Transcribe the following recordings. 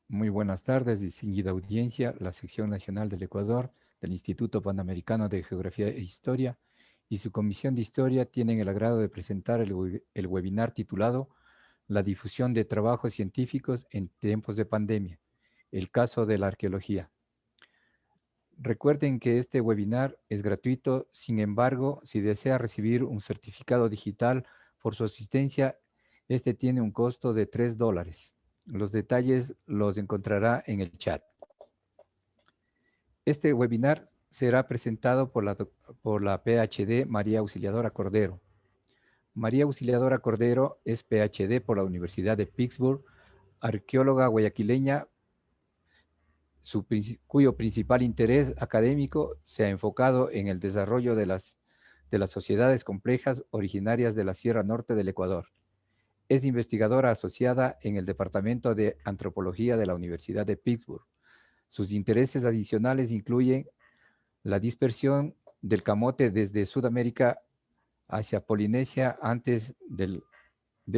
Muy buenas tardes, distinguida audiencia, la sección nacional del Ecuador del Instituto Panamericano de Geografía e Historia y su Comisión de Historia tienen el agrado de presentar el webinar titulado La difusión de trabajos científicos en tiempos de pandemia, el caso de la arqueología. Recuerden que este webinar es gratuito, sin embargo, si desea recibir un certificado digital por su asistencia, este tiene un costo de $3. Los detalles los encontrará en el chat. Este webinar será presentado por la PhD María Auxiliadora Cordero. María Auxiliadora Cordero es PhD por la Universidad de Pittsburgh, arqueóloga guayaquileña, cuyo principal interés académico se ha enfocado en el desarrollo de las sociedades complejas originarias de la Sierra Norte del Ecuador. Es investigadora asociada en el Departamento de Antropología de la Universidad de Pittsburgh. Sus intereses adicionales incluyen la dispersión del camote desde Sudamérica hacia Polinesia antes del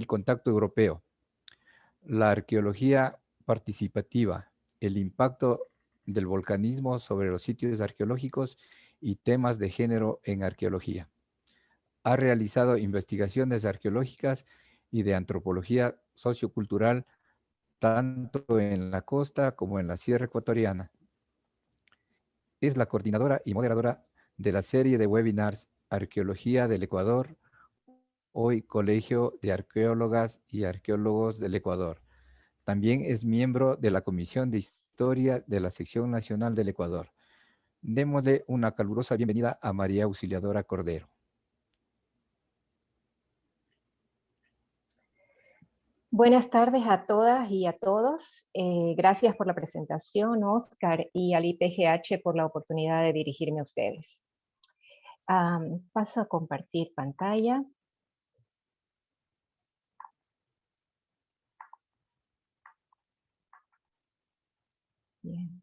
contacto europeo, la arqueología participativa, el impacto del volcanismo sobre los sitios arqueológicos y temas de género en arqueología. Ha realizado investigaciones arqueológicas y de antropología sociocultural tanto en la costa como en la sierra ecuatoriana. Es la coordinadora y moderadora de la serie de webinars Arqueología del Ecuador, hoy Colegio de Arqueólogas y Arqueólogos del Ecuador. También es miembro de la Comisión de Historia de la Sección Nacional del Ecuador. Démosle una calurosa bienvenida a María Auxiliadora Cordero. Buenas tardes a todas y a todos. Gracias por la presentación, Oscar, y al IPGH por la oportunidad de dirigirme a ustedes. Paso a compartir pantalla. Bien.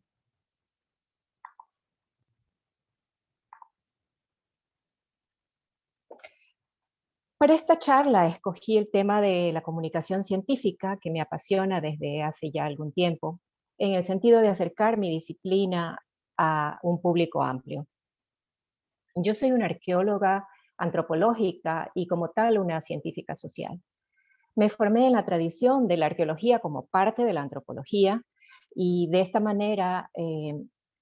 Para esta charla escogí el tema de la comunicación científica, que me apasiona desde hace ya algún tiempo, en el sentido de acercar mi disciplina a un público amplio. Yo soy una arqueóloga antropológica y como tal una científica social. Me formé en la tradición de la arqueología como parte de la antropología y de esta manera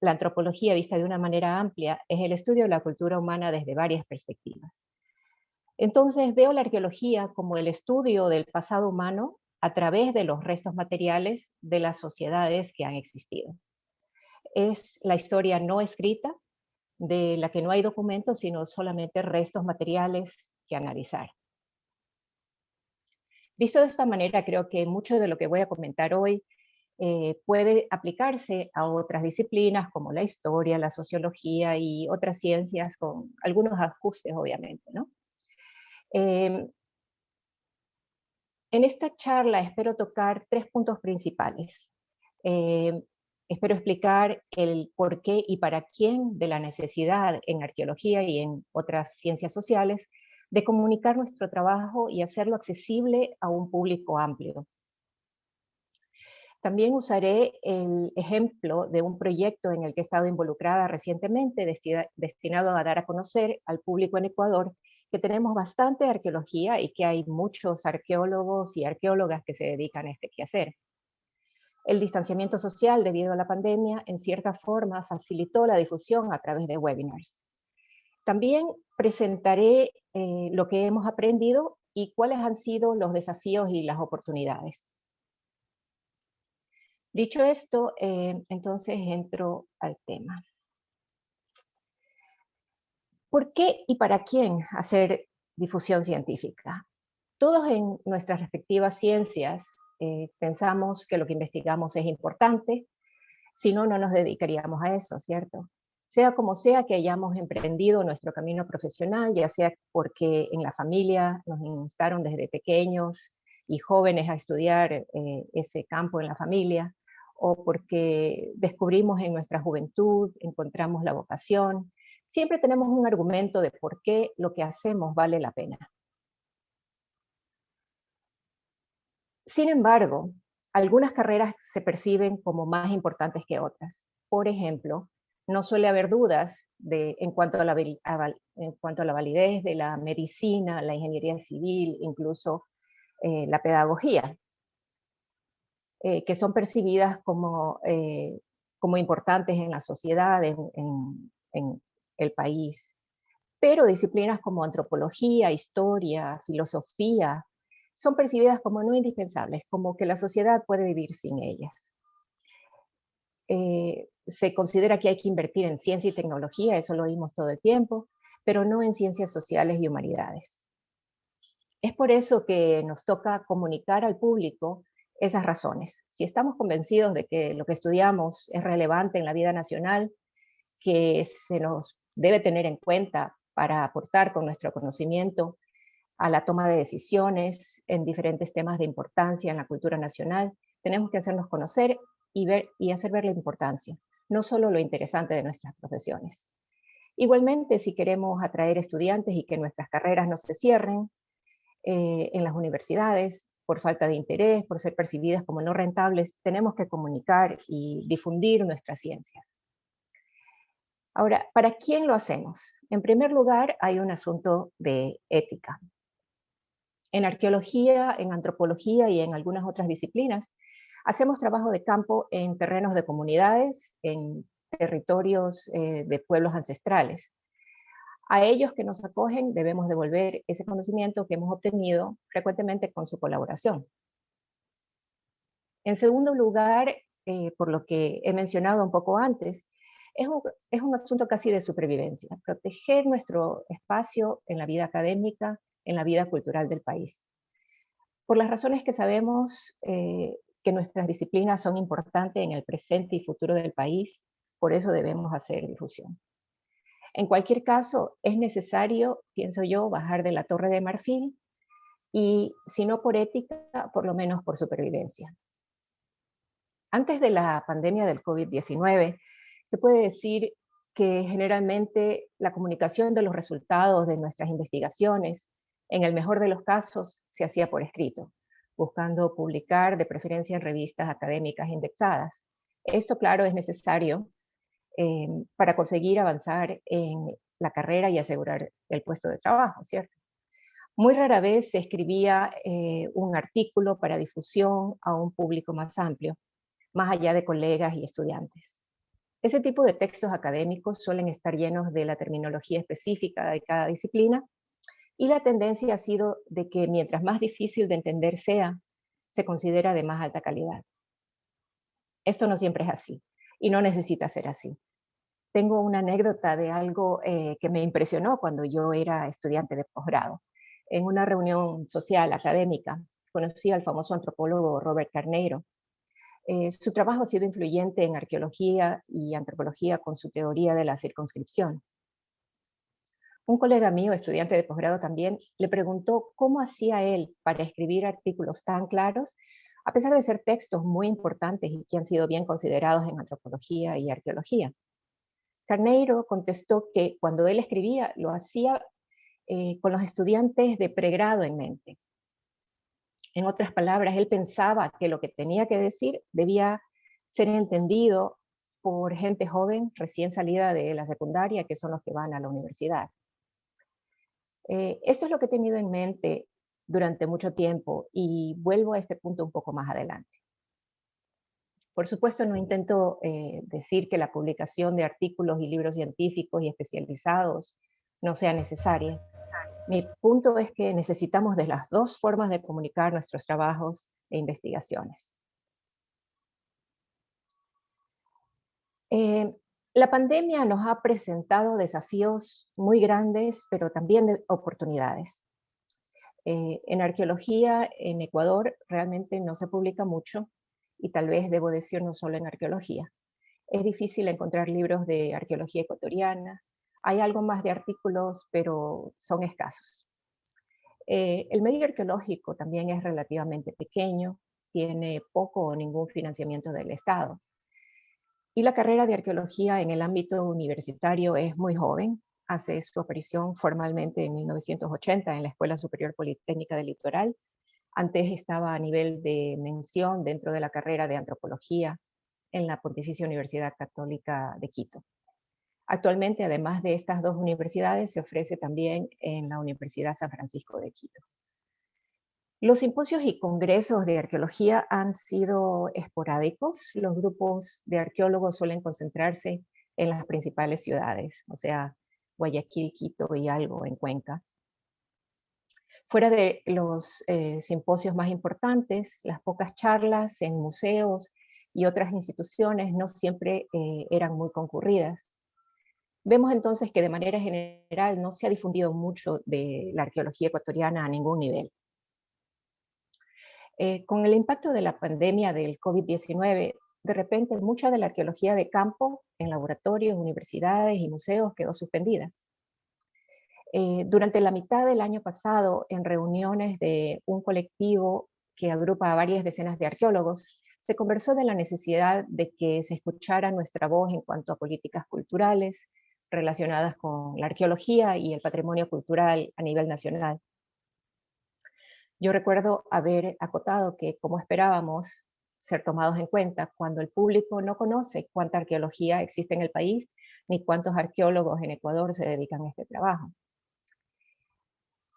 la antropología vista de una manera amplia es el estudio de la cultura humana desde varias perspectivas. Entonces veo la arqueología como el estudio del pasado humano a través de los restos materiales de las sociedades que han existido. Es la historia no escrita de la que no hay documentos, sino solamente restos materiales que analizar. Visto de esta manera, creo que mucho de lo que voy a comentar hoy puede aplicarse a otras disciplinas como la historia, la sociología y otras ciencias con algunos ajustes, obviamente, ¿no? En esta charla espero tocar 3 puntos principales. Espero explicar el por qué y para quién de la necesidad en arqueología y en otras ciencias sociales de comunicar nuestro trabajo y hacerlo accesible a un público amplio. También usaré el ejemplo de un proyecto en el que he estado involucrada recientemente, destinado a dar a conocer al público en Ecuador que tenemos bastante arqueología y que hay muchos arqueólogos y arqueólogas que se dedican a este quehacer. El distanciamiento social debido a la pandemia, en cierta forma, facilitó la difusión a través de webinars. También presentaré lo que hemos aprendido y cuáles han sido los desafíos y las oportunidades. Dicho esto, entonces entro al tema. ¿Por qué y para quién hacer difusión científica? Todos en nuestras respectivas ciencias pensamos que lo que investigamos es importante, si no, no nos dedicaríamos a eso, ¿cierto? Sea como sea que hayamos emprendido nuestro camino profesional, ya sea porque en la familia nos instaron desde pequeños y jóvenes a estudiar ese campo en la familia, o porque descubrimos en nuestra juventud, encontramos la vocación, siempre tenemos un argumento de por qué lo que hacemos vale la pena. Sin embargo, Algunas carreras se perciben como más importantes que otras. Por ejemplo, no suele haber dudas en cuanto a en cuanto a la validez de la medicina, la ingeniería civil, incluso la pedagogía, que son percibidas como importantes en la sociedad, en el país. Pero disciplinas como antropología, historia, filosofía, son percibidas como no indispensables, como que la sociedad puede vivir sin ellas. Se considera que hay que invertir en ciencia y tecnología, eso lo oímos todo el tiempo, pero no en ciencias sociales y humanidades. Es por eso que nos toca comunicar al público esas razones. Si estamos convencidos de que lo que estudiamos es relevante en la vida nacional, que se nos debe tener en cuenta para aportar con nuestro conocimiento a la toma de decisiones en diferentes temas de importancia en la cultura nacional, tenemos que hacernos conocer y hacer ver la importancia, no solo lo interesante de nuestras profesiones. Igualmente, si queremos atraer estudiantes y que nuestras carreras no se cierren en las universidades por falta de interés, por ser percibidas como no rentables, tenemos que comunicar y difundir nuestras ciencias. Ahora, ¿para quién lo hacemos? En primer lugar, hay un asunto de ética. En arqueología, en antropología y en algunas otras disciplinas, hacemos trabajo de campo en terrenos de comunidades, en territorios de pueblos ancestrales. A ellos que nos acogen debemos devolver ese conocimiento que hemos obtenido frecuentemente con su colaboración. En segundo lugar, por lo que he mencionado un poco antes, es un asunto casi de supervivencia, proteger nuestro espacio en la vida académica, en la vida cultural del país. Por las razones que sabemos que nuestras disciplinas son importantes en el presente y futuro del país, por eso debemos hacer difusión. En cualquier caso, es necesario, pienso yo, bajar de la torre de marfil y, si no por ética, por lo menos por supervivencia. Antes de la pandemia del COVID-19, se puede decir que generalmente la comunicación de los resultados de nuestras investigaciones, en el mejor de los casos, se hacía por escrito, buscando publicar de preferencia en revistas académicas indexadas. Esto, claro, es necesario para conseguir avanzar en la carrera y asegurar el puesto de trabajo, ¿cierto? Muy rara vez se escribía un artículo para difusión a un público más amplio, más allá de colegas y estudiantes. Ese tipo de textos académicos suelen estar llenos de la terminología específica de cada disciplina y la tendencia ha sido de que mientras más difícil de entender sea, se considera de más alta calidad. Esto no siempre es así y no necesita ser así. Tengo una anécdota de algo que me impresionó cuando yo era estudiante de posgrado. En una reunión social académica conocí al famoso antropólogo Robert Carneiro. Su trabajo ha sido influyente en arqueología y antropología con su teoría de la circunscripción. Un colega mío, estudiante de posgrado también, le preguntó cómo hacía él para escribir artículos tan claros, a pesar de ser textos muy importantes y que han sido bien considerados en antropología y arqueología. Carneiro contestó que cuando él escribía lo hacía con los estudiantes de pregrado en mente. En otras palabras, él pensaba que lo que tenía que decir debía ser entendido por gente joven recién salida de la secundaria, que son los que van a la universidad. Esto es lo que he tenido en mente durante mucho tiempo y vuelvo a este punto un poco más adelante. Por supuesto, no intento decir que la publicación de artículos y libros científicos y especializados no sea necesaria. Mi punto es que necesitamos de las dos formas de comunicar nuestros trabajos e investigaciones. Eh, la pandemia nos ha presentado desafíos muy grandes, pero también oportunidades. En arqueología, en Ecuador, realmente no se publica mucho, y tal vez debo decir no solo en arqueología. Es difícil encontrar libros de arqueología ecuatoriana. Hay algo más de artículos, pero son escasos. El medio arqueológico también es relativamente pequeño, tiene poco o ningún financiamiento del Estado. Y la carrera de arqueología en el ámbito universitario es muy joven. Hace su aparición formalmente en 1980 en la Escuela Superior Politécnica del Litoral, Antes estaba a nivel de mención dentro de la carrera de antropología en la Pontificia Universidad Católica de Quito. Actualmente, además de estas dos universidades, se ofrece también en la Universidad San Francisco de Quito. Los simposios y congresos de arqueología han sido esporádicos. Los grupos de arqueólogos suelen concentrarse en las principales ciudades, o sea, Guayaquil, Quito y algo en Cuenca. Fuera de los simposios más importantes, las pocas charlas en museos y otras instituciones no siempre eran muy concurridas. Vemos entonces que de manera general no se ha difundido mucho de la arqueología ecuatoriana a ningún nivel. Con el impacto de la pandemia del COVID-19, de repente mucha de la arqueología de campo en laboratorios, universidades y museos quedó suspendida. Durante la mitad del año pasado, en reuniones de un colectivo que agrupa a varias decenas de arqueólogos, se conversó de la necesidad de que se escuchara nuestra voz en cuanto a políticas culturales relacionadas con la arqueología y el patrimonio cultural a nivel nacional. Yo recuerdo haber acotado que, como esperábamos ser tomados en cuenta, cuando el público no conoce cuánta arqueología existe en el país, ni cuántos arqueólogos en Ecuador se dedican a este trabajo.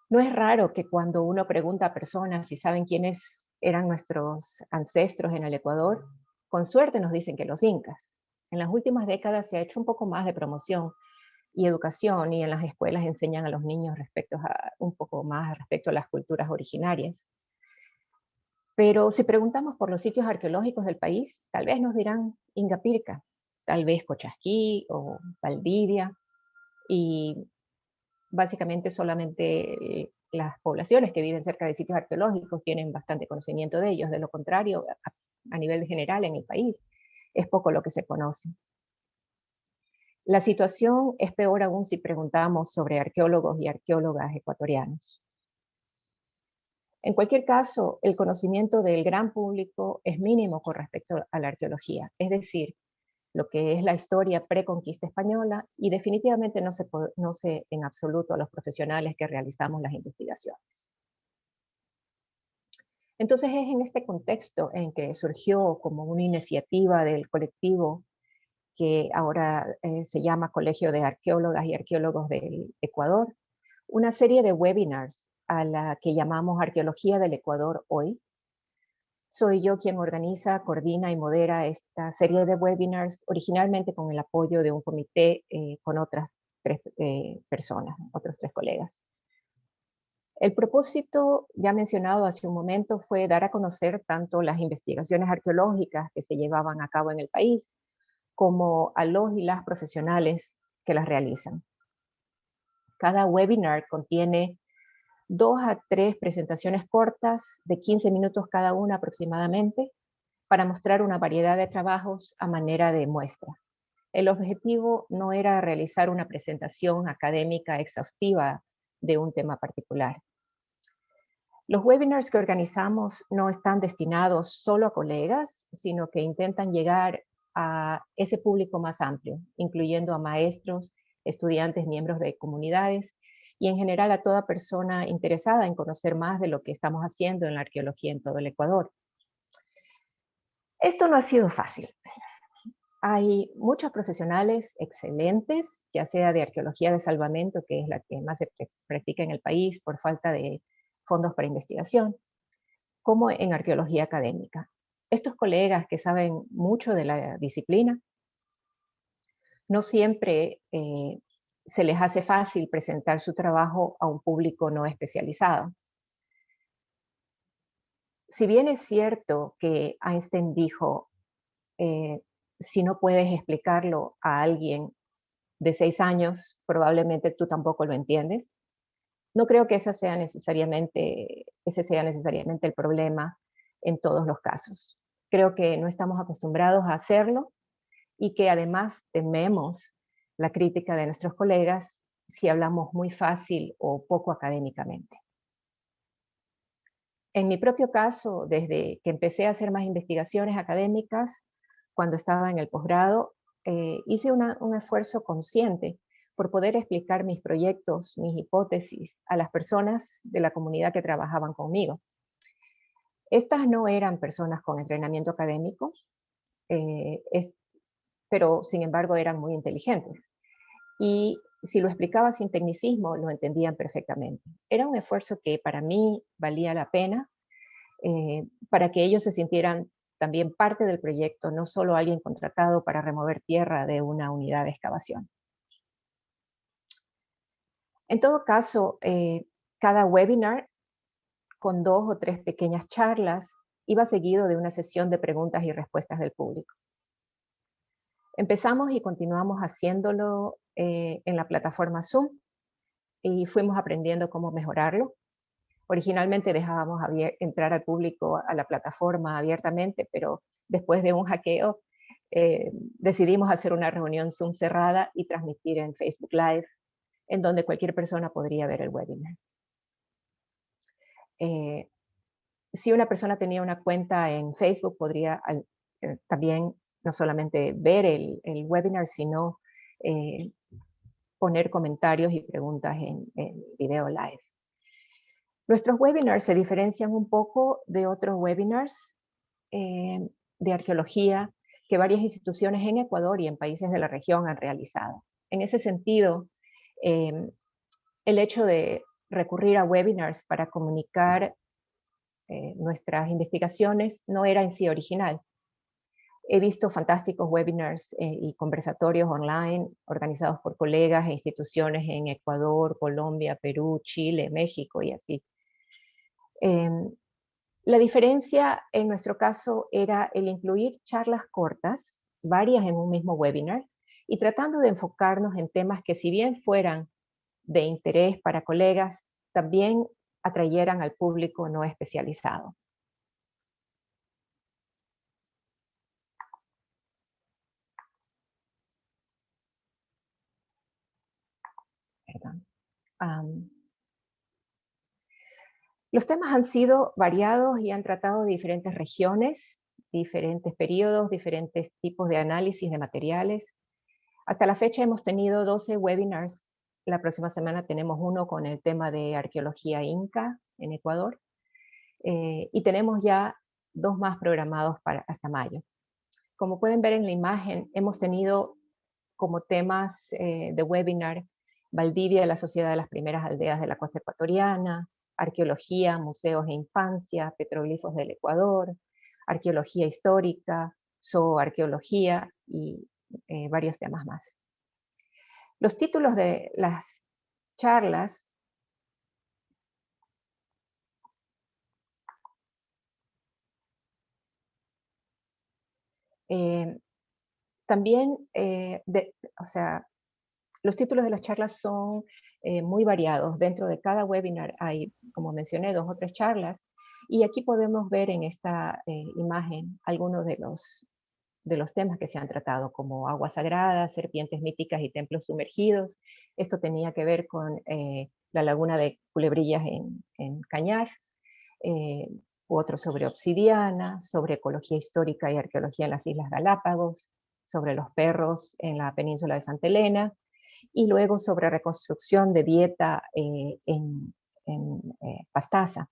No es raro que cuando uno pregunta a personas si saben quiénes eran nuestros ancestros en el Ecuador, con suerte nos dicen que los incas. En las últimas décadas se ha hecho un poco más de promoción y educación, y en las escuelas enseñan a los niños un poco más respecto a las culturas originarias. Pero si preguntamos por los sitios arqueológicos del país, tal vez nos dirán Ingapirca, tal vez Cochasquí o Valdivia, y básicamente solamente las poblaciones que viven cerca de sitios arqueológicos tienen bastante conocimiento de ellos. De lo contrario, a nivel general en el país, es poco lo que se conoce. La situación es peor aún si preguntamos sobre arqueólogos y arqueólogas ecuatorianos. En cualquier caso, el conocimiento del gran público es mínimo con respecto a la arqueología, es decir, lo que es la historia preconquista española, y definitivamente no se conoce en absoluto a los profesionales que realizamos las investigaciones. Entonces es en este contexto en que surgió como una iniciativa del colectivo que ahora se llama Colegio de Arqueólogas y Arqueólogos del Ecuador, una serie de webinars a la que llamamos Arqueología del Ecuador Hoy. Soy yo quien organiza, coordina y modera esta serie de webinars, originalmente con el apoyo de un comité con otras tres personas, otros tres colegas. El propósito, ya mencionado hace un momento, fue dar a conocer tanto las investigaciones arqueológicas que se llevaban a cabo en el país, como a los y las profesionales que las realizan. Cada webinar contiene 2 a 3 presentaciones cortas de 15 minutos cada una aproximadamente, para mostrar una variedad de trabajos a manera de muestra. El objetivo no era realizar una presentación académica exhaustiva de un tema particular. Los webinars que organizamos no están destinados solo a colegas, sino que intentan llegar a ese público más amplio, incluyendo a maestros, estudiantes, miembros de comunidades y en general a toda persona interesada en conocer más de lo que estamos haciendo en la arqueología en todo el Ecuador. Esto no ha sido fácil. Hay muchos profesionales excelentes, ya sea de arqueología de salvamento, que es la que más se practica en el país por falta de fondos para investigación, como en arqueología académica. Estos colegas que saben mucho de la disciplina, no siempre se les hace fácil presentar su trabajo a un público no especializado. Si bien es cierto que Einstein dijo, si no puedes explicarlo a alguien de 6 años, probablemente tú tampoco lo entiendes. No creo que ese sea necesariamente el problema en todos los casos. Creo que no estamos acostumbrados a hacerlo y que además tememos la crítica de nuestros colegas si hablamos muy fácil o poco académicamente. En mi propio caso, desde que empecé a hacer más investigaciones académicas, cuando estaba en el posgrado, hice un esfuerzo consciente por poder explicar mis proyectos, mis hipótesis a las personas de la comunidad que trabajaban conmigo. Estas no eran personas con entrenamiento académico, eh, es- pero sin embargo eran muy inteligentes. Y si lo explicaba sin tecnicismo, lo entendían perfectamente. Era un esfuerzo que para mí valía la pena, para que ellos se sintieran también parte del proyecto, no solo alguien contratado para remover tierra de una unidad de excavación. En todo caso, cada webinar con 2 o 3 pequeñas charlas iba seguido de una sesión de preguntas y respuestas del público. Empezamos y continuamos haciéndolo en la plataforma Zoom y fuimos aprendiendo cómo mejorarlo. Originalmente dejábamos entrar al público a la plataforma abiertamente, pero después de un hackeo decidimos hacer una reunión Zoom cerrada y transmitir en Facebook Live, en donde cualquier persona podría ver el webinar. Eh, si una persona tenía una cuenta en Facebook, podría también no solamente ver el webinar, sino eh, poner comentarios y preguntas en video live. Nuestros webinars se diferencian un poco de otros webinars eh, de arqueología que varias instituciones en Ecuador y en países de la región han realizado. En ese sentido, eh, el hecho de recurrir a webinars para comunicar nuestras investigaciones no era en sí original. He visto fantásticos webinars y conversatorios online organizados por colegas e instituciones en Ecuador, Colombia, Perú, Chile, México y así. Em, la diferencia en nuestro caso era el incluir charlas cortas, varias en un mismo webinar, y tratando de enfocarnos en temas que si bien fueran de interés para colegas, también atrayeran al público no especializado. Perdón. Am, los temas han sido variados y han tratado de diferentes regiones, diferentes periodos, diferentes tipos de análisis de materiales. Hasta la fecha hemos tenido 12 webinars. La próxima semana tenemos uno con el tema de arqueología inca en Ecuador. Y tenemos ya 2 más programados para hasta mayo. Como pueden ver en la imagen, hemos tenido como temas de webinar Valdivia, la sociedad de las primeras aldeas de la costa ecuatoriana, arqueología, museos e infancia, petroglifos del Ecuador, arqueología histórica, zooarqueología y varios temas más. Los títulos de las charlas eh, también, o sea, los títulos de las charlas son muy variados. Dentro de cada webinar hay, como mencioné, 2 o 3 charlas. Y aquí podemos ver en esta imagen algunos de los temas que se han tratado, como aguas sagradas, serpientes míticas y templos sumergidos. Esto tenía que ver con la laguna de Culebrillas en Cañar. eh, Otro sobre obsidiana, sobre ecología histórica y arqueología en las Islas Galápagos, sobre los perros en la península de Santa Elena, y luego sobre reconstrucción de dieta en Pastaza.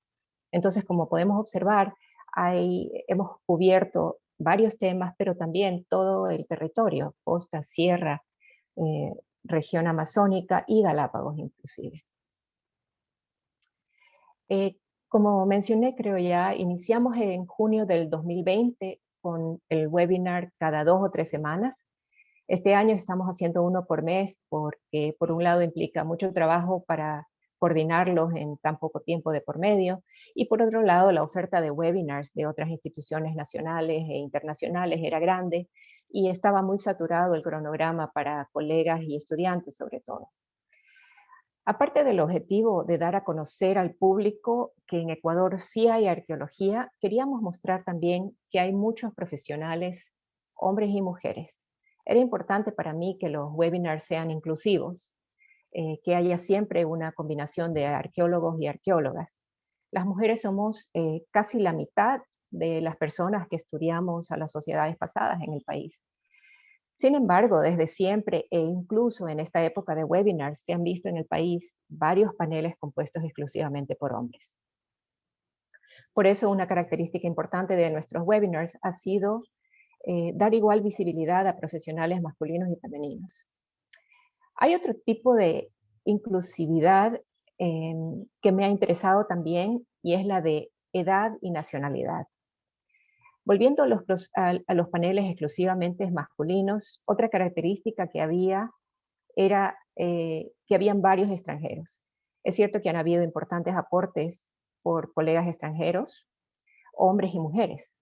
Entonces, como podemos observar, hemos cubierto varios temas, pero también todo el territorio, costa, sierra, eh, región amazónica y Galápagos inclusive. Eh, Como mencioné, creo ya, iniciamos en junio del 2020 con el webinar cada 2 o 3 semanas. Este año estamos haciendo uno por mes porque por un lado implica mucho trabajo para coordinarlos en tan poco tiempo de por medio y por otro lado la oferta de webinars de otras instituciones nacionales e internacionales era grande y estaba muy saturado el cronograma para colegas y estudiantes sobre todo. Aparte del objetivo de dar a conocer al público que en Ecuador sí hay arqueología, queríamos mostrar también que hay muchos profesionales, hombres y mujeres. Era importante para mí que los webinars sean inclusivos, que haya siempre una combinación de arqueólogos y arqueólogas. Las mujeres somos casi la mitad de las personas que estudiamos a las sociedades pasadas en el país. Sin embargo, desde siempre e incluso en esta época de webinars se han visto en el país varios paneles compuestos exclusivamente por hombres. Por eso una característica importante de nuestros webinars ha sido dar igual visibilidad a profesionales masculinos y femeninos. Hay otro tipo de inclusividad que me ha interesado también y es la de edad y nacionalidad. Volviendo a los paneles exclusivamente masculinos, otra característica que había era que habían varios extranjeros. Es cierto que han habido importantes aportes por colegas extranjeros, hombres y mujeres,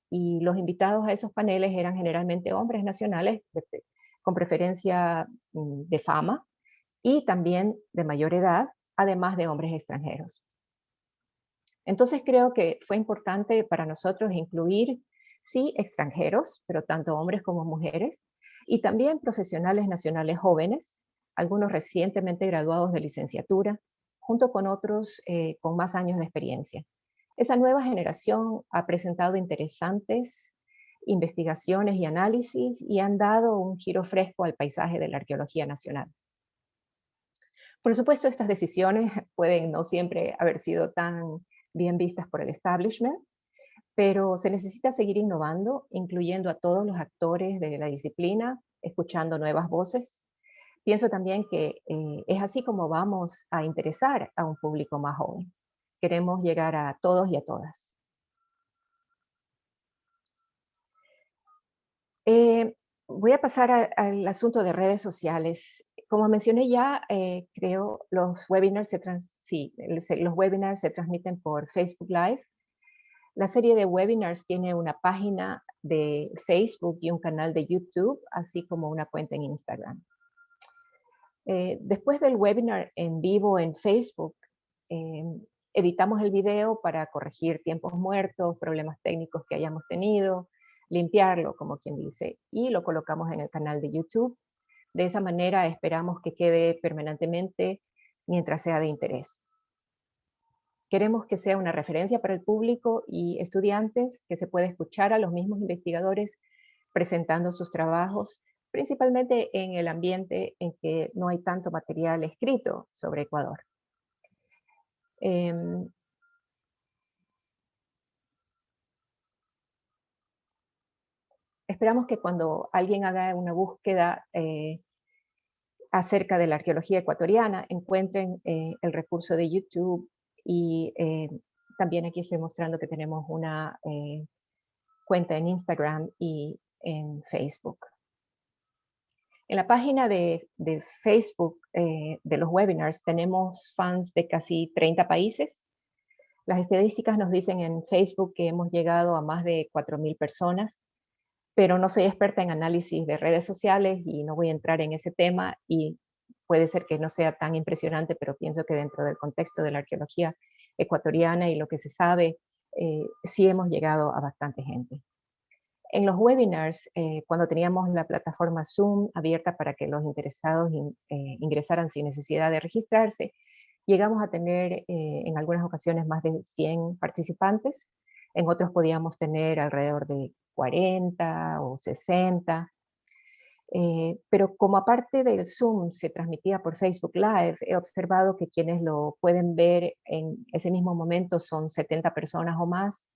y los invitados a esos paneles eran generalmente hombres nacionales con preferencia de fama y también de mayor edad, además de hombres extranjeros. Entonces creo que fue importante para nosotros incluir, sí, extranjeros, pero tanto hombres como mujeres, y también profesionales nacionales jóvenes, algunos recientemente graduados de licenciatura, junto con otros con más años de experiencia. Esa nueva generación ha presentado interesantes investigaciones y análisis y han dado un giro fresco al paisaje de la arqueología nacional. Por supuesto, estas decisiones pueden no siempre haber sido tan bien vistas por el establishment, pero se necesita seguir innovando, incluyendo a todos los actores de la disciplina, escuchando nuevas voces. Pienso también que es así como vamos a interesar a un público más joven. Queremos llegar a todos y a todas. Voy a pasar al asunto de redes sociales. Como mencioné ya, creo los webinars los webinars se transmiten por Facebook Live. La serie de webinars tiene una página de Facebook y un canal de YouTube, así como una cuenta en Instagram. Después del webinar en vivo en Facebook, eh, editamos el video para corregir tiempos muertos, problemas técnicos que hayamos tenido, limpiarlo, como quien dice, y lo colocamos en el canal de YouTube. De esa manera esperamos que quede permanentemente mientras sea de interés. Queremos que sea una referencia para el público y estudiantes, que se pueda escuchar a los mismos investigadores presentando sus trabajos, principalmente en el ambiente en que no hay tanto material escrito sobre Ecuador. Em, Esperamos que cuando alguien haga una búsqueda acerca de la arqueología ecuatoriana, encuentren el recurso de YouTube y también aquí estoy mostrando que tenemos una cuenta en Instagram y en Facebook. En la página de Facebook de los webinars tenemos fans de casi 30 países. Las estadísticas nos dicen en Facebook que hemos llegado a más de 4.000 personas, pero no soy experta en análisis de redes sociales y no voy a entrar en ese tema y puede ser que no sea tan impresionante, pero pienso que dentro del contexto de la arqueología ecuatoriana y lo que se sabe, sí hemos llegado a bastante gente. En los webinars, cuando teníamos la plataforma Zoom abierta para que los interesados ingresaran sin necesidad de registrarse, llegamos a tener en algunas ocasiones más de 100 participantes, en otros podíamos tener alrededor de 40 o 60. Pero como aparte del Zoom se transmitía por Facebook Live, he observado que quienes lo pueden ver en ese mismo momento son 70 personas o más.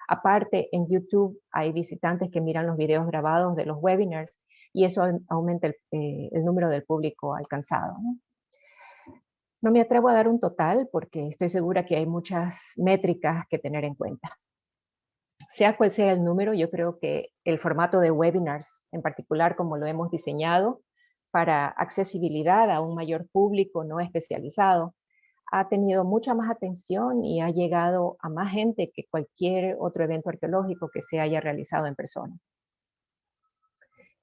Aparte, en YouTube hay visitantes que miran los videos grabados de los webinars y eso aumenta el número del público alcanzado, ¿no? No me atrevo a dar un total porque estoy segura que hay muchas métricas que tener en cuenta. Sea cual sea el número, yo creo que el formato de webinars, en particular como lo hemos diseñado para accesibilidad a un mayor público no especializado, ha tenido mucha más atención y ha llegado a más gente que cualquier otro evento arqueológico que se haya realizado en persona.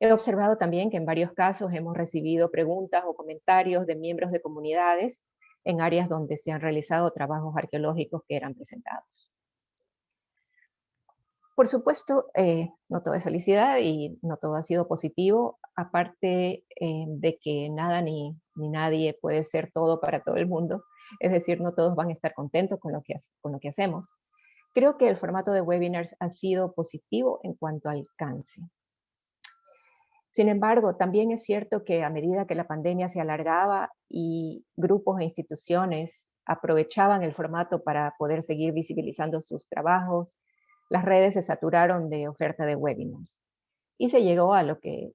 He observado también que en varios casos hemos recibido preguntas o comentarios de miembros de comunidades en áreas donde se han realizado trabajos arqueológicos que eran presentados. Por supuesto, no todo es felicidad y no todo ha sido positivo, aparte de que nada ni nadie puede ser todo para todo el mundo, es decir, no todos van a estar contentos con lo que hacemos. Creo que el formato de webinars ha sido positivo en cuanto al alcance. Sin embargo, también es cierto que a medida que la pandemia se alargaba y grupos e instituciones aprovechaban el formato para poder seguir visibilizando sus trabajos, las redes se saturaron de oferta de webinars y se llegó a lo que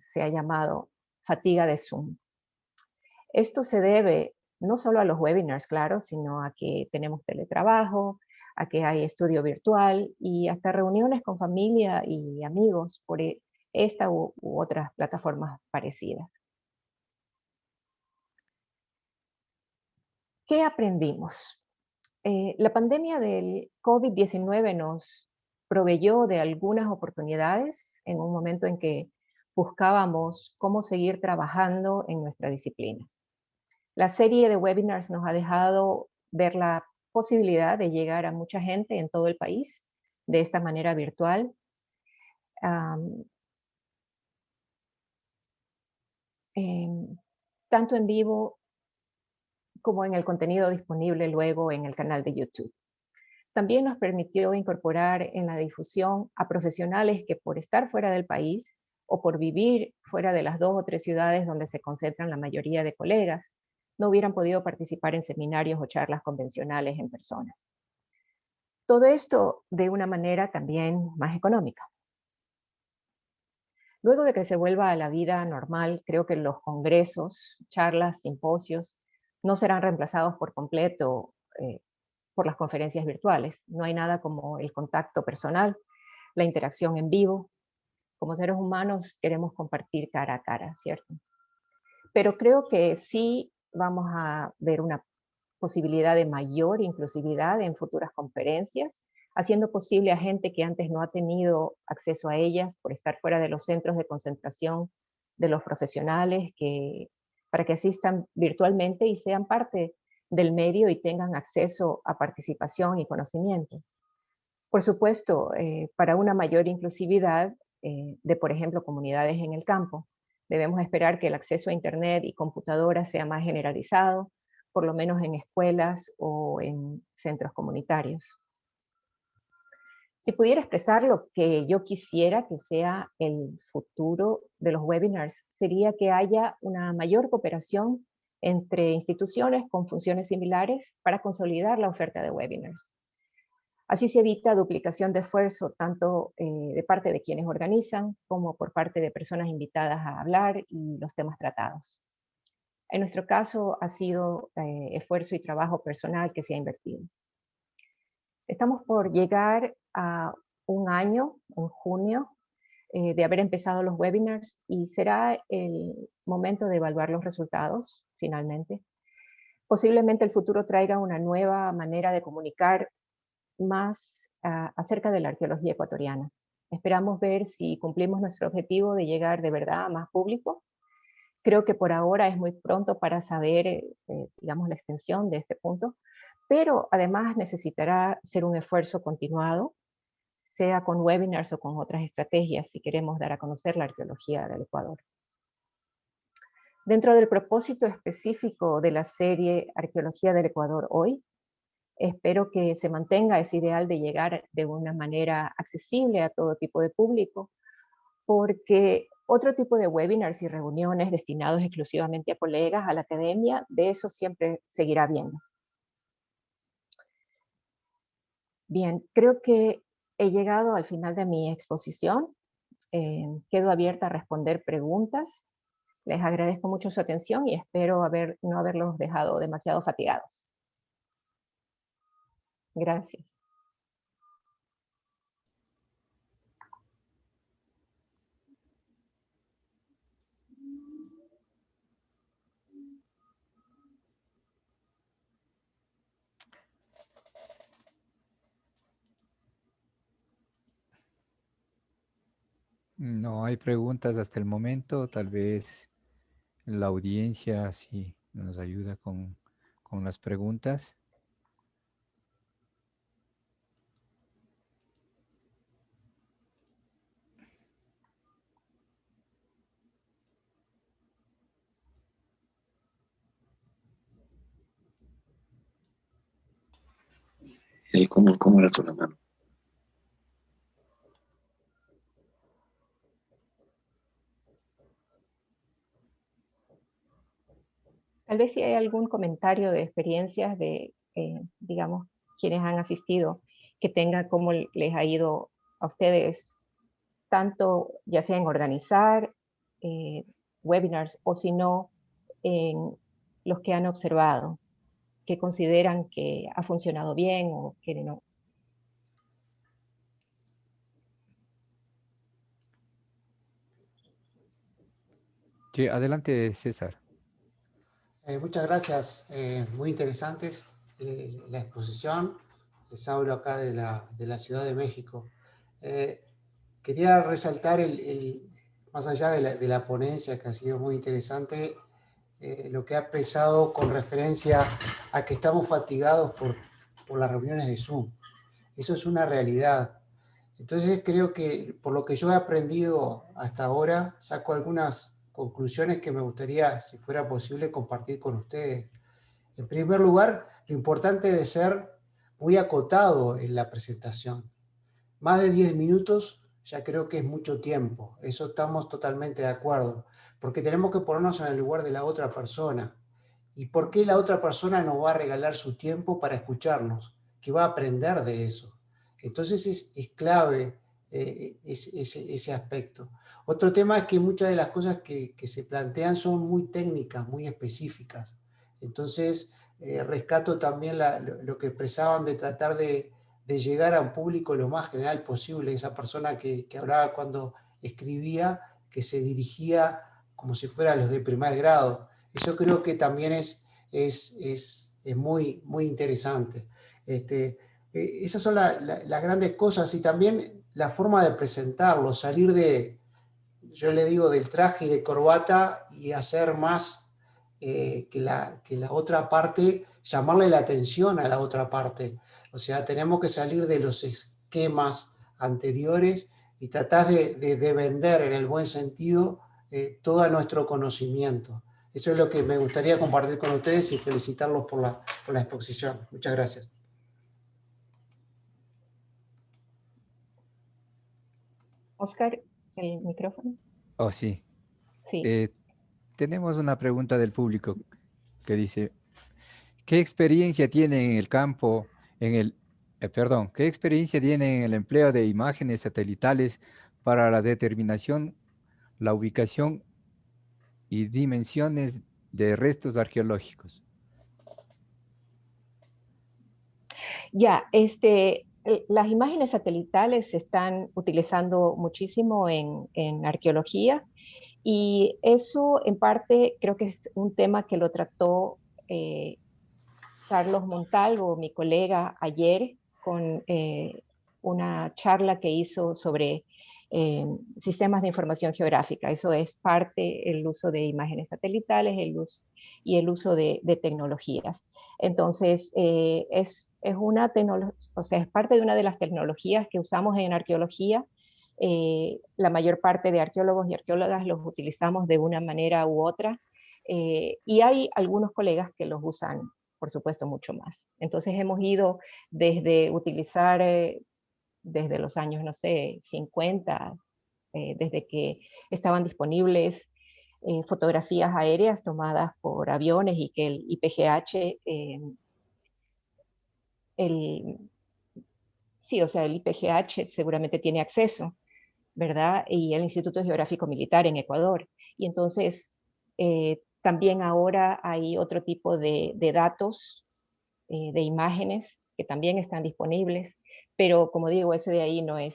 se ha llamado fatiga de Zoom. Esto se debe no solo a los webinars, claro, sino a que tenemos teletrabajo, a que hay estudio virtual y hasta reuniones con familia y amigos por esta u otras plataformas parecidas. ¿Qué aprendimos? La pandemia del COVID-19 nos proveyó de algunas oportunidades en un momento en que buscábamos cómo seguir trabajando en nuestra disciplina. La serie de webinars nos ha dejado ver la posibilidad de llegar a mucha gente en todo el país de esta manera virtual. Am, em, Tanto en vivo como en el contenido disponible luego en el canal de YouTube. También nos permitió incorporar en la difusión a profesionales que por estar fuera del país o por vivir fuera de las 2 o 3 ciudades donde se concentran la mayoría de colegas, no hubieran podido participar en seminarios o charlas convencionales en persona. Todo esto de una manera también más económica. Luego de que se vuelva a la vida normal, creo que los congresos, charlas, simposios no serán reemplazados por completo por las conferencias virtuales. No hay nada como el contacto personal, la interacción en vivo. Como seres humanos queremos compartir cara a cara, ¿cierto? Pero creo que sí vamos a ver una posibilidad de mayor inclusividad en futuras conferencias, haciendo posible a gente que antes no ha tenido acceso a ellas por estar fuera de los centros de concentración de los profesionales, para que asistan virtualmente y sean parte del medio y tengan acceso a participación y conocimiento. Por supuesto, para una mayor inclusividad de, por ejemplo, comunidades en el campo, debemos esperar que el acceso a Internet y computadoras sea más generalizado, por lo menos en escuelas o en centros comunitarios. Si pudiera expresar lo que yo quisiera que sea el futuro de los webinars, sería que haya una mayor cooperación entre instituciones con funciones similares para consolidar la oferta de webinars. Así se evita duplicación de esfuerzo tanto de parte de quienes organizan como por parte de personas invitadas a hablar y los temas tratados. En nuestro caso ha sido esfuerzo y trabajo personal que se ha invertido. Estamos por llegar a un año, en junio, de haber empezado los webinars y será el momento de evaluar los resultados finalmente. Posiblemente el futuro traiga una nueva manera de comunicar más acerca de la arqueología ecuatoriana. Esperamos ver si cumplimos nuestro objetivo de llegar de verdad a más público. Creo que por ahora es muy pronto para saber, digamos, la extensión de este punto, pero además necesitará ser un esfuerzo continuado, sea con webinars o con otras estrategias, si queremos dar a conocer la arqueología del Ecuador. Dentro del propósito específico de la serie Arqueología del Ecuador hoy, espero que se mantenga ese ideal de llegar de una manera accesible a todo tipo de público, porque otro tipo de webinars y reuniones destinados exclusivamente a colegas, a la academia, de eso siempre seguirá habiendo. Bien, creo que he llegado al final de mi exposición. Quedo abierta a responder preguntas. Les agradezco mucho su atención y espero no haberlos dejado demasiado fatigados. Gracias. No hay preguntas hasta el momento. Tal vez la audiencia sí nos ayuda con las preguntas. ¿Cómo era con la mano? Tal vez si hay algún comentario de experiencias de, digamos, quienes han asistido, que tenga cómo les ha ido a ustedes, tanto ya sea en organizar eh, webinars o si no, en los que han observado, que consideran que ha funcionado bien o que no. Sí, adelante, César. Muchas gracias, muy interesantes la exposición. Les hablo acá de la Ciudad de México. Quería resaltar, más allá de la ponencia, que ha sido muy interesante, lo que ha expresado con referencia a que estamos fatigados por las reuniones de Zoom. Eso es una realidad. Entonces creo que por lo que yo he aprendido hasta ahora, saco algunas conclusiones que me gustaría, si fuera posible, compartir con ustedes. En primer lugar, lo importante de ser muy acotado en la presentación. Más de 10 minutos ya creo que es mucho tiempo. Eso estamos totalmente de acuerdo. Porque tenemos que ponernos en el lugar de la otra persona. ¿Y por qué la otra persona nos va a regalar su tiempo para escucharnos? ¿Qué va a aprender de eso? Entonces es clave ese aspecto. Otro tema es que muchas de las cosas que se plantean son muy técnicas, muy específicas. Entonces rescato también lo que expresaban de tratar de llegar a un público lo más general posible. Esa persona que hablaba cuando escribía, que se dirigía como si fueran los de primer grado. Eso creo que también es muy, muy interesante. Esas son las grandes cosas, y también la forma de presentarlo, salir yo le digo, del traje y de corbata y hacer más que la otra parte, llamarle la atención a la otra parte. O sea, tenemos que salir de los esquemas anteriores y tratar de vender en el buen sentido todo nuestro conocimiento. Eso es lo que me gustaría compartir con ustedes y felicitarlos por la exposición. Muchas gracias. Oscar, el micrófono. Oh, sí. Sí. Eh, tenemos una pregunta del público que dice, ¿qué experiencia tienen en el campo, qué experiencia tienen en el empleo de imágenes satelitales para la determinación, la ubicación y dimensiones de restos arqueológicos? Ya, las imágenes satelitales se están utilizando muchísimo en arqueología, y eso en parte creo que es un tema que lo trató eh, Carlos Montalvo, mi colega, ayer con una charla que hizo sobre sistemas de información geográfica. Eso es parte, el uso de imágenes satelitales, y el uso de tecnologías. Entonces, o sea, es parte de una de las tecnologías que usamos en arqueología. La mayor parte de arqueólogos y arqueólogas los utilizamos de una manera u otra, y hay algunos colegas que los usan, por supuesto, mucho más. Entonces hemos ido desde utilizar, desde los años, no sé, 50, desde que estaban disponibles fotografías aéreas tomadas por aviones, y que el IPGH, el, sí, o sea, el IPGH seguramente tiene acceso, ¿verdad? Y el Instituto Geográfico Militar en Ecuador. Y entonces, también ahora hay otro tipo de datos, de imágenes que también están disponibles, pero como digo, ese de ahí no es,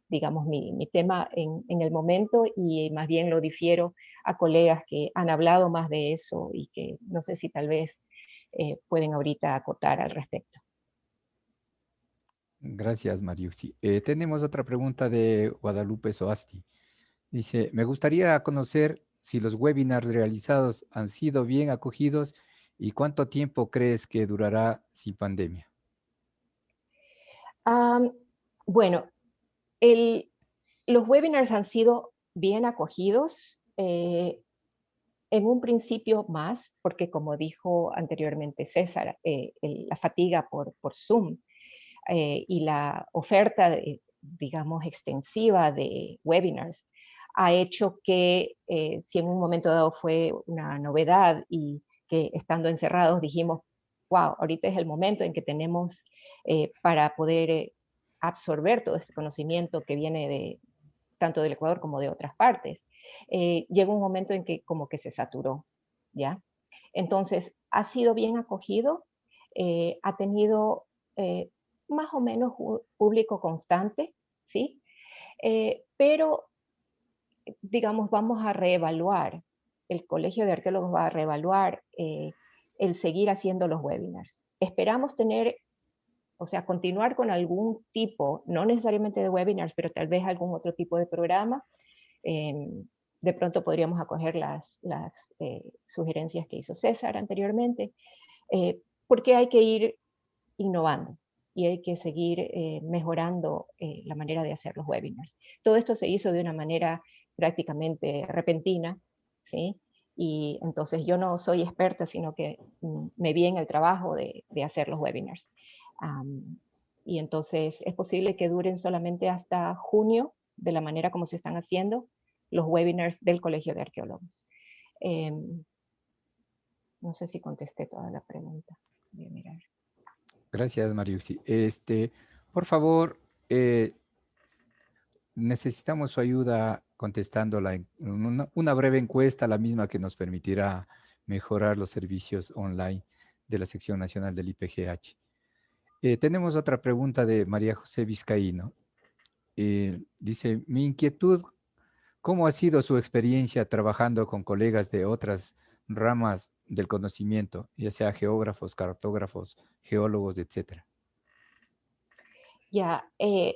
digamos, mi tema en el momento, y más bien lo difiero a colegas que han hablado más de eso y que no sé si tal vez pueden ahorita acotar al respecto. Gracias, Mariusi. Tenemos otra pregunta de Guadalupe Soasti. Dice, me gustaría conocer si los webinars realizados han sido bien acogidos y cuánto tiempo crees que durará sin pandemia. Um, bueno, los webinars han sido bien acogidos. En un principio más, porque como dijo anteriormente César, la fatiga por Zoom, y la oferta, digamos, extensiva de webinars ha hecho que si en un momento dado fue una novedad y que estando encerrados dijimos, wow, ahorita es el momento en que tenemos para poder absorber todo este conocimiento que viene de tanto del Ecuador como de otras partes. Llegó un momento en que como que se saturó, ¿ya? Entonces, ha sido bien acogido, ha tenido más o menos público constante, ¿sí? Pero, digamos, vamos a reevaluar, el Colegio de Arqueólogos va a reevaluar el seguir haciendo los webinars. Esperamos tener, o sea, continuar con algún tipo, no necesariamente de webinars, pero tal vez algún otro tipo de programa. De pronto podríamos acoger las sugerencias que hizo César anteriormente, porque hay que ir innovando y hay que seguir mejorando la manera de hacer los webinars. Todo esto se hizo de una manera prácticamente repentina, ¿sí? Y entonces yo no soy experta, sino que me vi en el trabajo de hacer los webinars. Y entonces es posible que duren solamente hasta junio, de la manera como se están haciendo los webinars del Colegio de Arqueólogos. No sé si contesté toda la pregunta. Voy a mirar. Gracias, Mariuxi. Por favor, necesitamos su ayuda contestando una breve encuesta, la misma que nos permitirá mejorar los servicios online de la sección nacional del IPGH. Tenemos otra pregunta de María José Vizcaíno. Dice, mi inquietud, ¿cómo ha sido su experiencia trabajando con colegas de otras ramas del conocimiento, ya sea geógrafos, cartógrafos, geólogos, etcétera? Ya,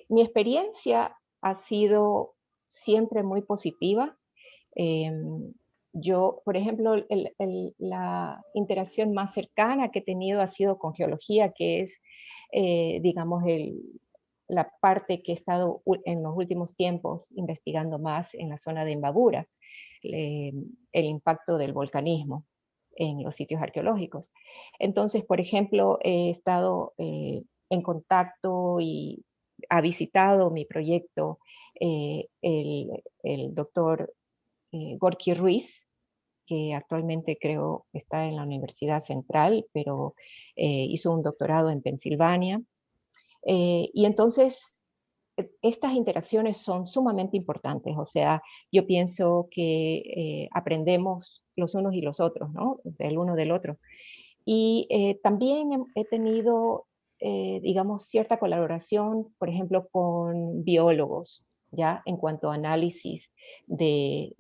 mi experiencia ha sido siempre muy positiva. Yo, por ejemplo, la interacción más cercana que he tenido ha sido con geología, que es, digamos, la parte que he estado en los últimos tiempos investigando más en la zona de Imbabura, el impacto del volcanismo en los sitios arqueológicos. Entonces, por ejemplo, he estado en contacto y ha visitado mi proyecto el doctor Gorky Ruiz, que actualmente creo está en la Universidad Central, pero hizo un doctorado en Pensilvania. Y entonces, estas interacciones son sumamente importantes, o sea, yo pienso que aprendemos los unos y los otros, ¿no? O sea, el uno del otro. Y también he tenido, digamos, cierta colaboración, por ejemplo, con biólogos, ¿ya? En cuanto a análisis de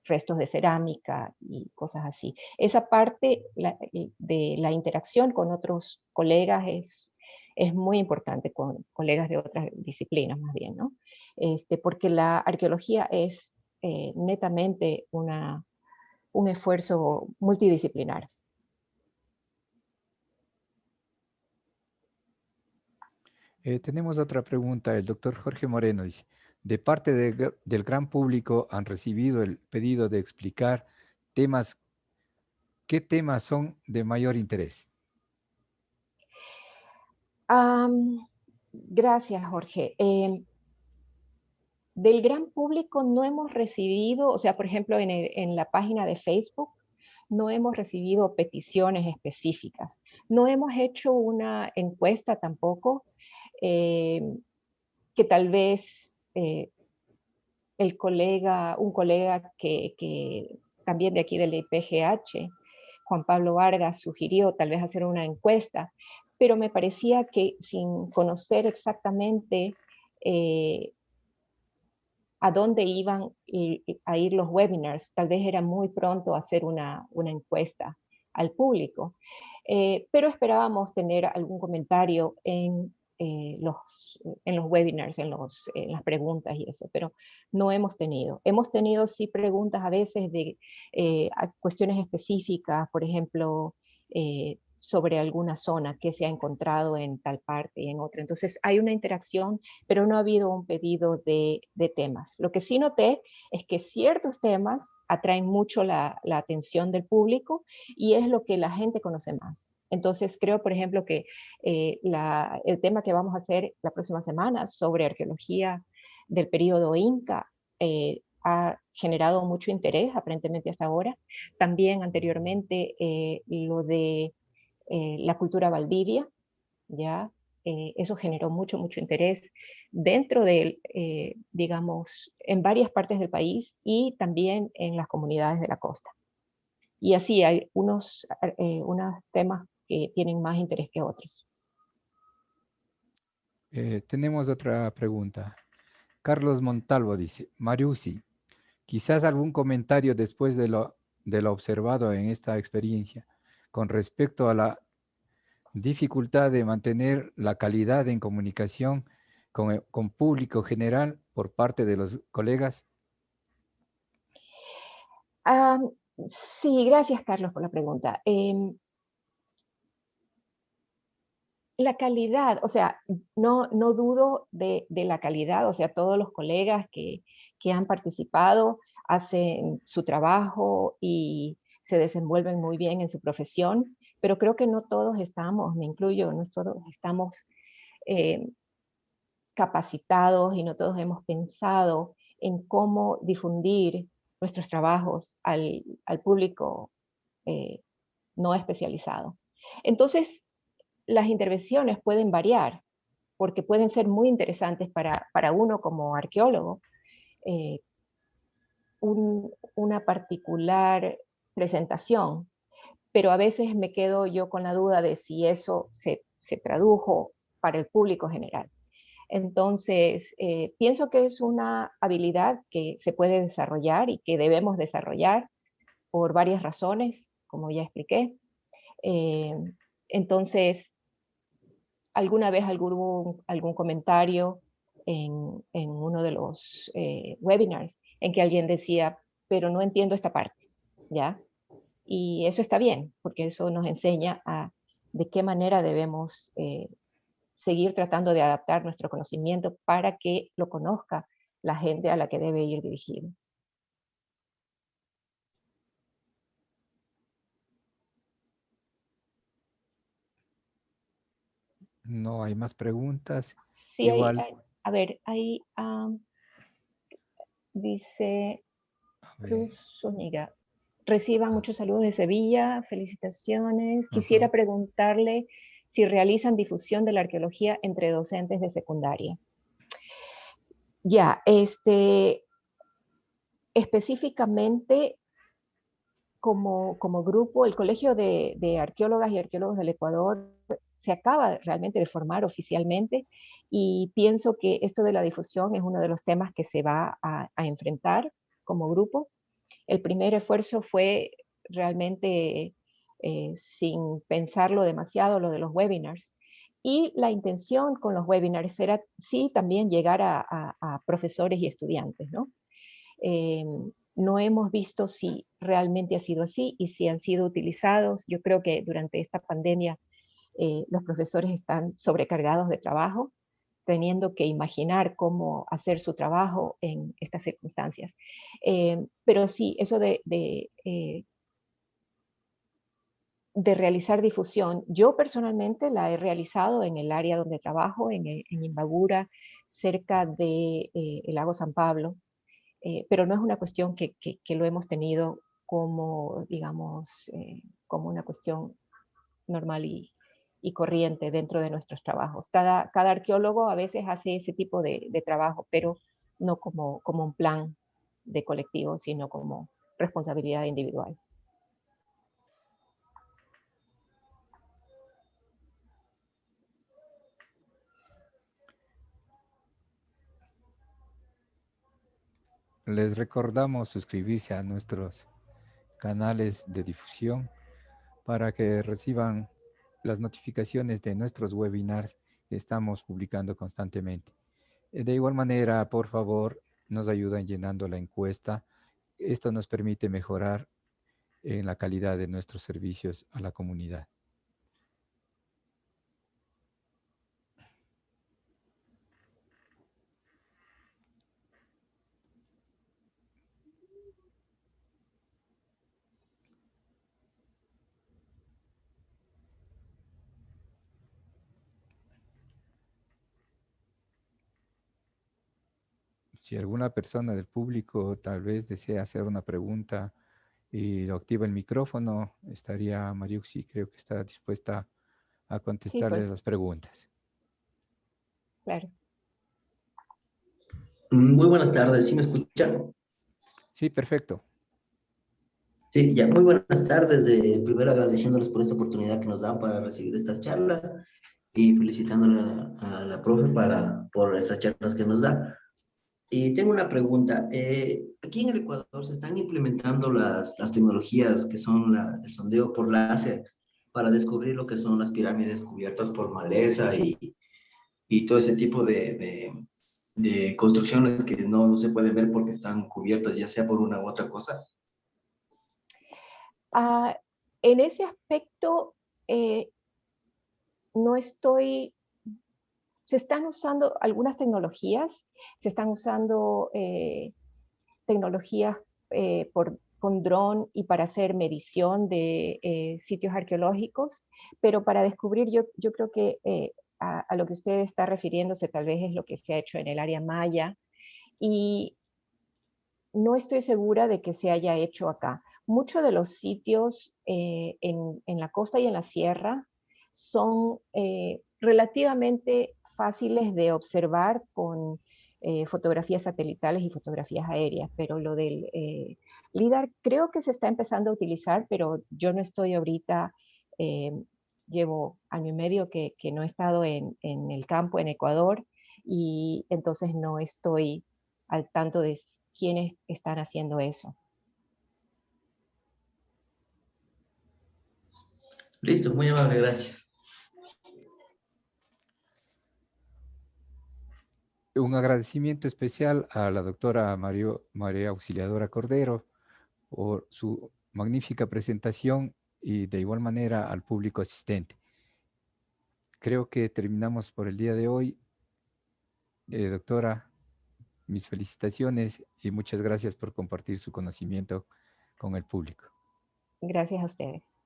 restos de cerámica y cosas así. Esa parte de la interacción con otros colegas es muy importante, con colegas de otras disciplinas más bien, ¿no? Porque la arqueología es netamente un esfuerzo multidisciplinar. Tenemos otra pregunta. El doctor Jorge Moreno dice, de parte del gran público han recibido el pedido de explicar temas, ¿qué temas son de mayor interés? Gracias, Jorge. Del gran público no hemos recibido, o sea, por ejemplo, en la página de Facebook, no hemos recibido peticiones específicas. No hemos hecho una encuesta tampoco, que tal vez un colega que también de aquí del IPGH, Juan Pablo Vargas, sugirió tal vez hacer una encuesta, pero me parecía que sin conocer exactamente a dónde iban a ir los webinars, tal vez era muy pronto hacer una encuesta al público, pero esperábamos tener algún comentario en los webinars, en las preguntas y eso, pero no hemos tenido. Hemos tenido sí preguntas a veces de cuestiones específicas, por ejemplo, sobre alguna zona que se ha encontrado en tal parte y en otra. Entonces hay una interacción, pero no ha habido un pedido de temas. Lo que sí noté es que ciertos temas atraen mucho la atención del público y es lo que la gente conoce más. Entonces creo, por ejemplo, que el tema que vamos a hacer la próxima semana sobre arqueología del periodo Inca ha generado mucho interés, aparentemente hasta ahora. También anteriormente lo de la cultura Valdivia, ¿ya? Eso generó mucho, mucho interés dentro de, digamos, en varias partes del país y también en las comunidades de la costa. Y así hay unos temas que tienen más interés que otros. Tenemos otra pregunta. Carlos Montalvo dice, Mariusi, quizás algún comentario después de lo observado en esta experiencia con respecto a la dificultad de mantener la calidad en comunicación con público general por parte de los colegas. Ah, sí, gracias Carlos por la pregunta. La calidad, o sea, no dudo de la calidad, o sea, todos los colegas que han participado hacen su trabajo y se desenvuelven muy bien en su profesión, pero creo que no todos estamos, me incluyo, no todos estamos eh, capacitados y no todos hemos pensado en cómo difundir nuestros trabajos al público eh, no especializado. Entonces, las intervenciones pueden variar, porque pueden ser muy interesantes para uno como arqueólogo, eh, una particular presentación, pero a veces me quedo yo con la duda de si eso se tradujo para el público general. Entonces, pienso que es una habilidad que se puede desarrollar y que debemos desarrollar por varias razones, como ya expliqué. Eh, entonces, alguna vez algún comentario en uno de los webinars en que alguien decía, pero no entiendo esta parte, ¿ya? Y eso está bien, porque eso nos enseña a de qué manera debemos seguir tratando de adaptar nuestro conocimiento para que lo conozca la gente a la que debe ir dirigido. No hay más preguntas. Sí, Igual, a ver, ahí dice a ver, Cruz Zúñiga. Reciban ah, muchos saludos de Sevilla, felicitaciones. ajá. Quisiera preguntarle si realizan difusión de la arqueología entre docentes de secundaria. Ya, específicamente como grupo, el Colegio de Arqueólogas y Arqueólogos del Ecuador se acaba realmente de formar oficialmente y pienso que esto de la difusión es uno de los temas que se va a enfrentar como grupo. El primer esfuerzo fue realmente sin pensarlo demasiado, lo de los webinars. Y la intención con los webinars era sí también llegar a profesores y estudiantes, ¿no? Eh, no hemos visto si realmente ha sido así y si han sido utilizados. Yo creo que durante esta pandemia los profesores están sobrecargados de trabajo, teniendo que imaginar cómo hacer su trabajo en estas circunstancias. Pero sí, eso de realizar difusión, yo personalmente la he realizado en el área donde trabajo, en Imbabura, cerca de el lago San Pablo, pero no es una cuestión que lo hemos tenido como, digamos, como una cuestión normal y corriente dentro de nuestros trabajos. Cada arqueólogo a veces hace ese tipo de trabajo, pero no como un plan de colectivo, sino como responsabilidad individual. Les recordamos suscribirse a nuestros canales de difusión para que reciban las notificaciones de nuestros webinars que estamos publicando constantemente. De igual manera, por favor, nos ayudan llenando la encuesta. Esto nos permite mejorar en la calidad de nuestros servicios a la comunidad. Si alguna persona del público tal vez desea hacer una pregunta y lo activa el micrófono, estaría Mariuxi, creo que está dispuesta a Sí, contestarles pues, las preguntas. claro. Muy buenas tardes, ¿sí me escuchan? Sí, perfecto. Sí, ya, muy buenas tardes. Primero agradeciéndoles por esta oportunidad que nos dan para recibir estas charlas y felicitándole a la profe por estas charlas que nos da. Y tengo una pregunta. Aquí en el Ecuador se están implementando las tecnologías que son el sondeo por láser para descubrir lo que son las pirámides cubiertas por maleza y todo ese tipo de construcciones que no se pueden ver porque están cubiertas ya sea por una u otra cosa. Ah, en ese aspecto, eh, no estoy, se están usando algunas tecnologías, se están usando tecnologías con dron y para hacer medición de sitios arqueológicos, pero para descubrir, yo creo que a lo que usted está refiriéndose tal vez es lo que se ha hecho en el área maya, y no estoy segura de que se haya hecho acá. Muchos de los sitios en la costa y en la sierra son relativamente fáciles de observar con fotografías satelitales y fotografías aéreas, pero lo del LIDAR creo que se está empezando a utilizar, pero yo no estoy ahorita, eh, llevo año y medio que no he estado en el campo en Ecuador, y entonces no estoy al tanto de quiénes están haciendo eso. Listo, muy amable, gracias. Un agradecimiento especial a la doctora María Auxiliadora Cordero por su magnífica presentación y de igual manera al público asistente. Creo que terminamos por el día de hoy. Doctora, mis felicitaciones y muchas gracias por compartir su conocimiento con el público. Gracias a ustedes.